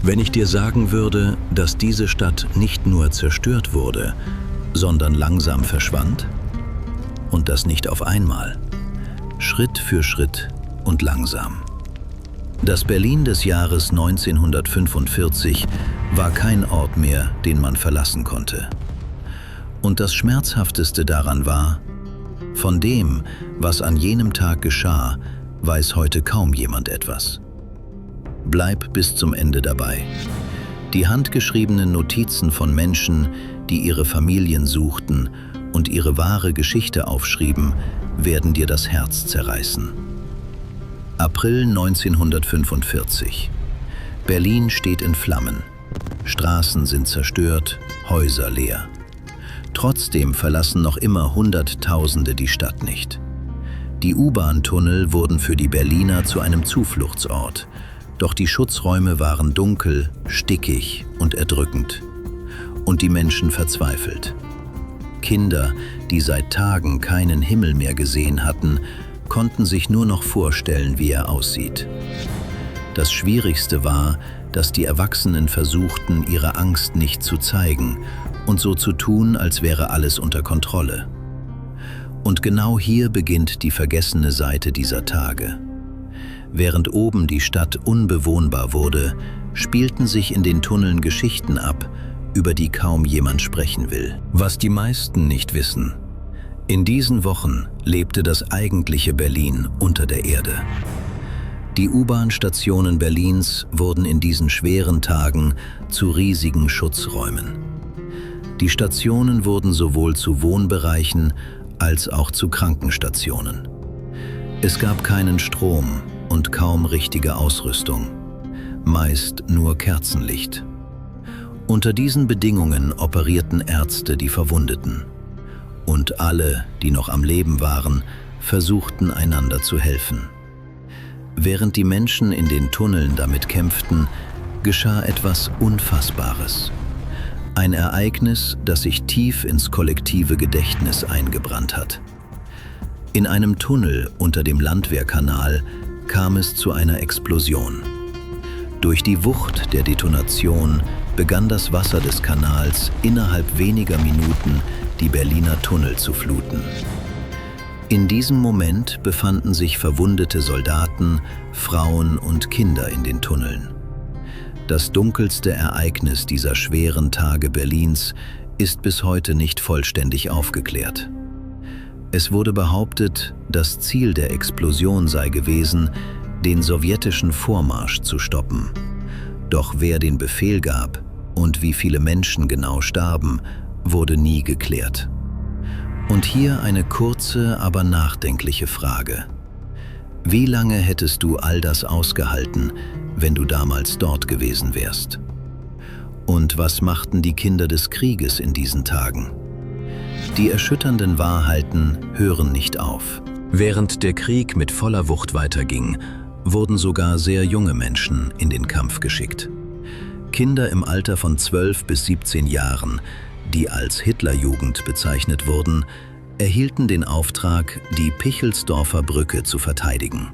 Wenn ich dir sagen würde, dass diese Stadt nicht nur zerstört wurde, sondern langsam verschwand? Und das nicht auf einmal, Schritt für Schritt und langsam. Das Berlin des Jahres 1945 war kein Ort mehr, den man verlassen konnte. Und das Schmerzhafteste daran war, von dem, was an jenem Tag geschah, weiß heute kaum jemand etwas. Bleib bis zum Ende dabei. Die handgeschriebenen Notizen von Menschen, die ihre Familien suchten und ihre wahre Geschichte aufschrieben, werden dir das Herz zerreißen. April 1945. Berlin steht in Flammen. Straßen sind zerstört, Häuser leer. Trotzdem verlassen noch immer Hunderttausende die Stadt nicht. Die U-Bahn-Tunnel wurden für die Berliner zu einem Zufluchtsort, doch die Schutzräume waren dunkel, stickig und erdrückend. Und die Menschen verzweifelt. Kinder, die seit Tagen keinen Himmel mehr gesehen hatten, konnten sich nur noch vorstellen, wie er aussieht. Das Schwierigste war, dass die Erwachsenen versuchten, ihre Angst nicht zu zeigen und so zu tun, als wäre alles unter Kontrolle. Und genau hier beginnt die vergessene Seite dieser Tage. Während oben die Stadt unbewohnbar wurde, spielten sich in den Tunneln Geschichten ab, über die kaum jemand sprechen will. Was die meisten nicht wissen: In diesen Wochen lebte das eigentliche Berlin unter der Erde. Die U-Bahn-Stationen Berlins wurden in diesen schweren Tagen zu riesigen Schutzräumen. Die Stationen wurden sowohl zu Wohnbereichen als auch zu Krankenstationen. Es gab keinen Strom und kaum richtige Ausrüstung, meist nur Kerzenlicht. Unter diesen Bedingungen operierten Ärzte die Verwundeten. Und alle, die noch am Leben waren, versuchten einander zu helfen. Während die Menschen in den Tunneln damit kämpften, geschah etwas Unfassbares. Ein Ereignis, das sich tief ins kollektive Gedächtnis eingebrannt hat. In einem Tunnel unter dem Landwehrkanal kam es zu einer Explosion. Durch die Wucht der Detonation begann das Wasser des Kanals innerhalb weniger Minuten die Berliner Tunnel zu fluten. In diesem Moment befanden sich verwundete Soldaten, Frauen und Kinder in den Tunneln. Das dunkelste Ereignis dieser schweren Tage Berlins ist bis heute nicht vollständig aufgeklärt. Es wurde behauptet, das Ziel der Explosion sei gewesen, den sowjetischen Vormarsch zu stoppen. Doch wer den Befehl gab und wie viele Menschen genau starben, wurde nie geklärt. Und hier eine kurze, aber nachdenkliche Frage. Wie lange hättest du all das ausgehalten, wenn du damals dort gewesen wärst? Und was machten die Kinder des Krieges in diesen Tagen? Die erschütternden Wahrheiten hören nicht auf. Während der Krieg mit voller Wucht weiterging, wurden sogar sehr junge Menschen in den Kampf geschickt. Kinder im Alter von 12 bis 17 Jahren, die als Hitlerjugend bezeichnet wurden, erhielten den Auftrag, die Pichelsdorfer Brücke zu verteidigen.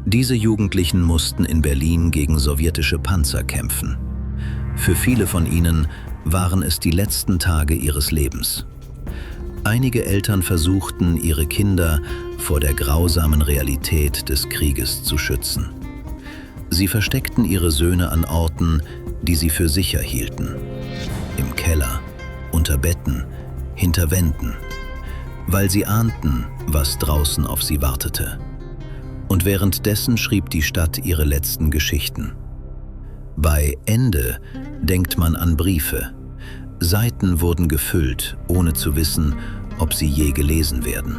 Diese Jugendlichen mussten in Berlin gegen sowjetische Panzer kämpfen. Für viele von ihnen waren es die letzten Tage ihres Lebens. Einige Eltern versuchten, ihre Kinder vor der grausamen Realität des Krieges zu schützen. Sie versteckten ihre Söhne an Orten, die sie für sicher hielten. Im Keller, unter Betten, hinter Wänden, weil sie ahnten, was draußen auf sie wartete. Und währenddessen schrieb die Stadt ihre letzten Geschichten. Bei Ende denkt man an Briefe. Seiten wurden gefüllt, ohne zu wissen, ob sie je gelesen werden.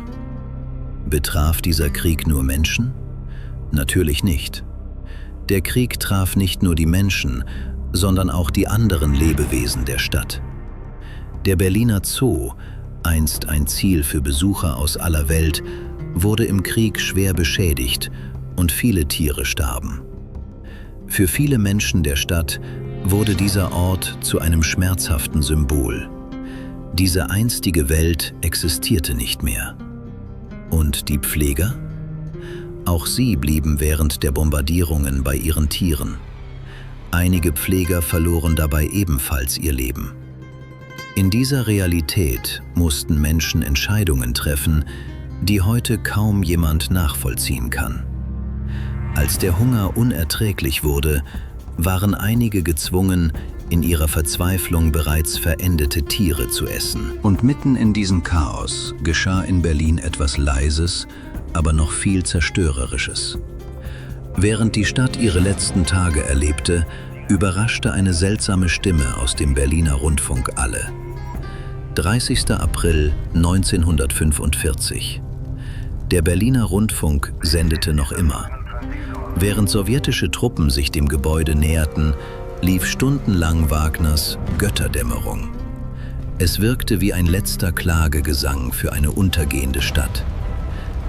Betraf dieser Krieg nur Menschen? Natürlich nicht. Der Krieg traf nicht nur die Menschen, sondern auch die anderen Lebewesen der Stadt. Der Berliner Zoo, einst ein Ziel für Besucher aus aller Welt, wurde im Krieg schwer beschädigt und viele Tiere starben. Für viele Menschen der Stadt wurde dieser Ort zu einem schmerzhaften Symbol. Diese einstige Welt existierte nicht mehr. Und die Pfleger? Auch sie blieben während der Bombardierungen bei ihren Tieren. Einige Pfleger verloren dabei ebenfalls ihr Leben. In dieser Realität mussten Menschen Entscheidungen treffen, die heute kaum jemand nachvollziehen kann. Als der Hunger unerträglich wurde, waren einige gezwungen, in ihrer Verzweiflung bereits verendete Tiere zu essen. Und mitten in diesem Chaos geschah in Berlin etwas Leises, aber noch viel Zerstörerisches. Während die Stadt ihre letzten Tage erlebte, überraschte eine seltsame Stimme aus dem Berliner Rundfunk alle. 30. April 1945. Der Berliner Rundfunk sendete noch immer. Während sowjetische Truppen sich dem Gebäude näherten, lief stundenlang Wagners Götterdämmerung. Es wirkte wie ein letzter Klagegesang für eine untergehende Stadt.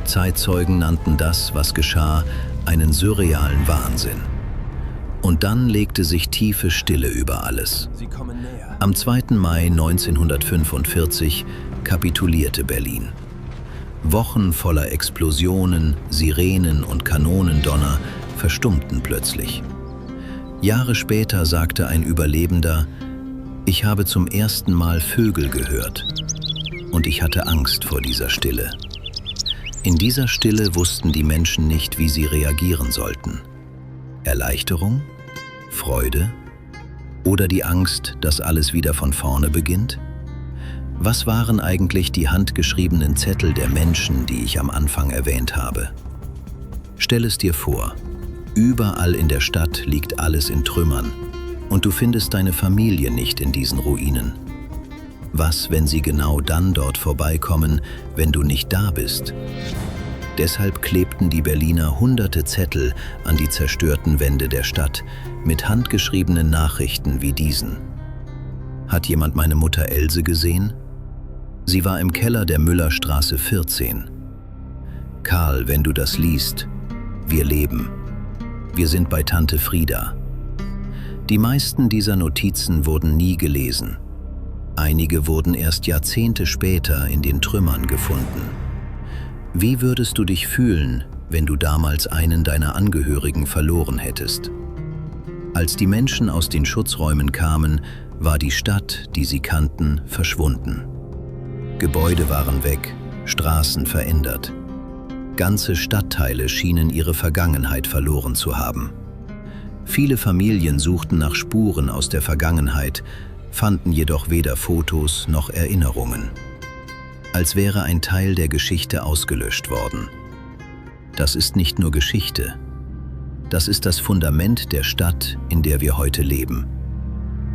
Zeitzeugen nannten das, was geschah, einen surrealen Wahnsinn. Und dann legte sich tiefe Stille über alles. Am 2. Mai 1945 kapitulierte Berlin. Wochen voller Explosionen, Sirenen und Kanonendonner verstummten plötzlich. Jahre später sagte ein Überlebender: „Ich habe zum ersten Mal Vögel gehört und ich hatte Angst vor dieser Stille." In dieser Stille wussten die Menschen nicht, wie sie reagieren sollten. Erleichterung? Freude? Oder die Angst, dass alles wieder von vorne beginnt? Was waren eigentlich die handgeschriebenen Zettel der Menschen, die ich am Anfang erwähnt habe? Stell es dir vor, überall in der Stadt liegt alles in Trümmern und du findest deine Familie nicht in diesen Ruinen. Was, wenn sie genau dann dort vorbeikommen, wenn du nicht da bist? Deshalb klebten die Berliner hunderte Zettel an die zerstörten Wände der Stadt mit handgeschriebenen Nachrichten wie diesen. Hat jemand meine Mutter Else gesehen? Sie war im Keller der Müllerstraße 14. Karl, wenn du das liest, wir leben. Wir sind bei Tante Frieda. Die meisten dieser Notizen wurden nie gelesen. Einige wurden erst Jahrzehnte später in den Trümmern gefunden. Wie würdest du dich fühlen, wenn du damals einen deiner Angehörigen verloren hättest? Als die Menschen aus den Schutzräumen kamen, war die Stadt, die sie kannten, verschwunden. Gebäude waren weg, Straßen verändert. Ganze Stadtteile schienen ihre Vergangenheit verloren zu haben. Viele Familien suchten nach Spuren aus der Vergangenheit, fanden jedoch weder Fotos noch Erinnerungen. Als wäre ein Teil der Geschichte ausgelöscht worden. Das ist nicht nur Geschichte. Das ist das Fundament der Stadt, in der wir heute leben.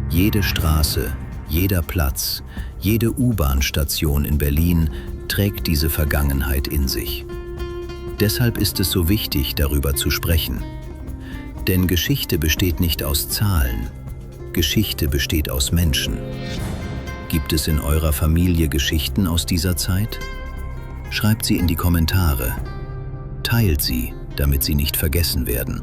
Jede Straße, jeder Platz, jede U-Bahn-Station in Berlin trägt diese Vergangenheit in sich. Deshalb ist es so wichtig, darüber zu sprechen. Denn Geschichte besteht nicht aus Zahlen. Geschichte besteht aus Menschen. Gibt es in eurer Familie Geschichten aus dieser Zeit? Schreibt sie in die Kommentare. Teilt sie, damit sie nicht vergessen werden.